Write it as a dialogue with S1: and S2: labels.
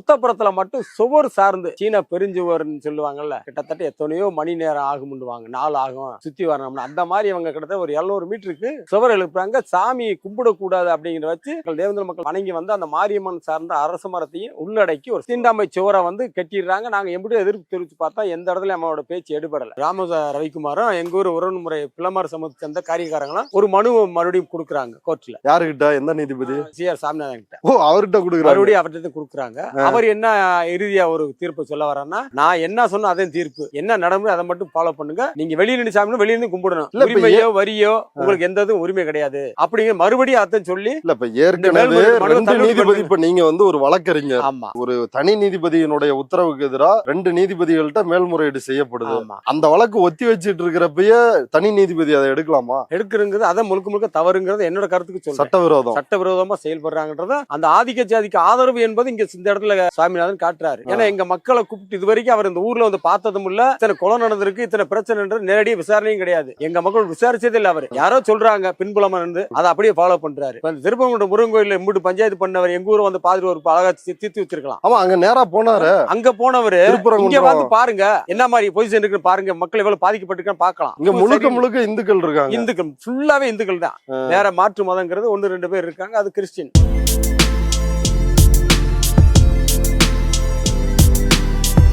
S1: முத்தப்புறத்துல மட்டும் சுவர் சார்ந்து சீன பெருஞ்சுவர்னு சொல்லுவாங்கல்ல, கிட்டத்தட்ட எத்தனையோ மணி நேரம் ஆகும்னுவாங்க, 4 ஆகும் சுத்தி வரணும்னு. அந்த மாதிரி அவங்க கிட்டத்தட்ட ஒரு 700 மீட்டருக்கு சுவர் எழுப்புறாங்க. சாமி கும்பிடக்கூடாது அப்படிங்கிற வச்சு தேவேந்திர மக்கள் வணங்கி வந்து அந்த மாரியம்மன் சார்ந்த அரச மரத்தையும் உள்ளடக்கி ஒரு தீண்டாமை சுவரை வந்து கட்டிடுறாங்க. நாங்க எப்படி எதிர்ப்பு தெரிவிச்சு பார்த்தா எந்த இடத்துல நம்மளோட பேச்சு எடுபடல. ராம ரவிக்குமாரும் எங்க ஊர் உறவுமுறை பிளமார் சமூகத்தை சேர்ந்த காரியக்காரங்களும் ஒரு மனு மறுபடியும் கொடுக்குறாங்க கோர்ட்ல.
S2: யாருகிட்ட? எந்த நீதிபதி?
S1: சிஆர் சாமிநாதன் கிட்ட.
S2: ஓ, அவர்கிட்ட கொடுக்குறாங்க.
S1: மறுபடியும் அவர்கிட்ட கொடுக்குறாங்க. அவர் என்ன இறுதியா ஒரு தீர்ப்பு சொல்ல வரேன்னா, நான் என்ன சொன்ன அதே தீர்ப்பு, என்ன நடைமுறை அதை மட்டும் ஃபாலோ பண்ணுங்க. நீங்க வெளியில நின்று சாமி வெளியில இருந்து கும்பிடணும், உரிமையோ வரியோ உங்களுக்கு எந்த உரிமை கிடையாது அப்படிங்கிற மறுபடியும் அர்த்தம் சொல்லி.
S2: இல்ல இப்ப ஏற்கனவே 2 நீதிபதி, இப்ப நீங்க வந்து ஒரு வழக்கறிஞர், ஒரு தனி நீதிபதியினுடைய உத்தரவுக்கு எதிராக 2 நீதிபதிகள்கிட்ட மேல்முறையீடு செய்யப்படுது. அந்த வழக்கு ஒத்தி வச்சிட்டு இருக்கிறப்பயே தனி நீதிபதி அதை எடுக்கலாமா?
S1: எடுக்கிறங்கிறது அதை முழுக்க முழுக்க தவறுங்கிறது என்னோட கருத்துக்கு சொல்ல. சட்டவிரோதமா செயல்படுறாங்கன்றத அந்த ஆதிக்க ஜாதிக்கு ஆதரவு என்பது இங்க இந்த இடத்துல சாமிநாதன் காட்டுறாரு. ஏன்னா எங்க மக்களை கூப்பிட்டு இதுவரைக்கும் அவர் இந்த ஊர்ல வந்து பார்த்ததும் இல்ல, இத்தனை கொலை நடந்திருக்கு, இத்தனை பிரச்சனை நேரடியாக விசாரணையும் கிடையாது. எங்க மக்கள் விசாரிச்சதே இல்ல. அவர் யாரோ சொல்றாங்க பின்புலமா இருந்து அதை அப்படியே ஃபாலோ பண்றாரு. திருப்பங்குன்றம் முருகன் கோயில இம்புட்டு பஞ்சாயத்து பண்ணவர் எங்க ஊர் வந்து பாதிரி ஒரு அழகா தீர்த்து வச்சிருக்கலாம்.
S2: ஆமா, அங்க நேரா போனாரு.
S1: அங்க போனவரு இங்க வந்து பாருங்க என்ன மாதிரி பொசிஷன் இருக்கு பாருங்க, மக்கள் எவ்வளவு பாதிக்கப்பட்டிருக்கான்னு பார்க்கலாம்.
S2: இங்க முழுக்க முழுக்க இந்துக்கள் இருக்காங்க.
S1: இந்துக்கள் ஃபுல்லாவே இந்துக்கள் தான். வேற மாற்று மதங்கிறது 1-2 பேர் இருக்காங்க, அது கிறிஸ்டின்.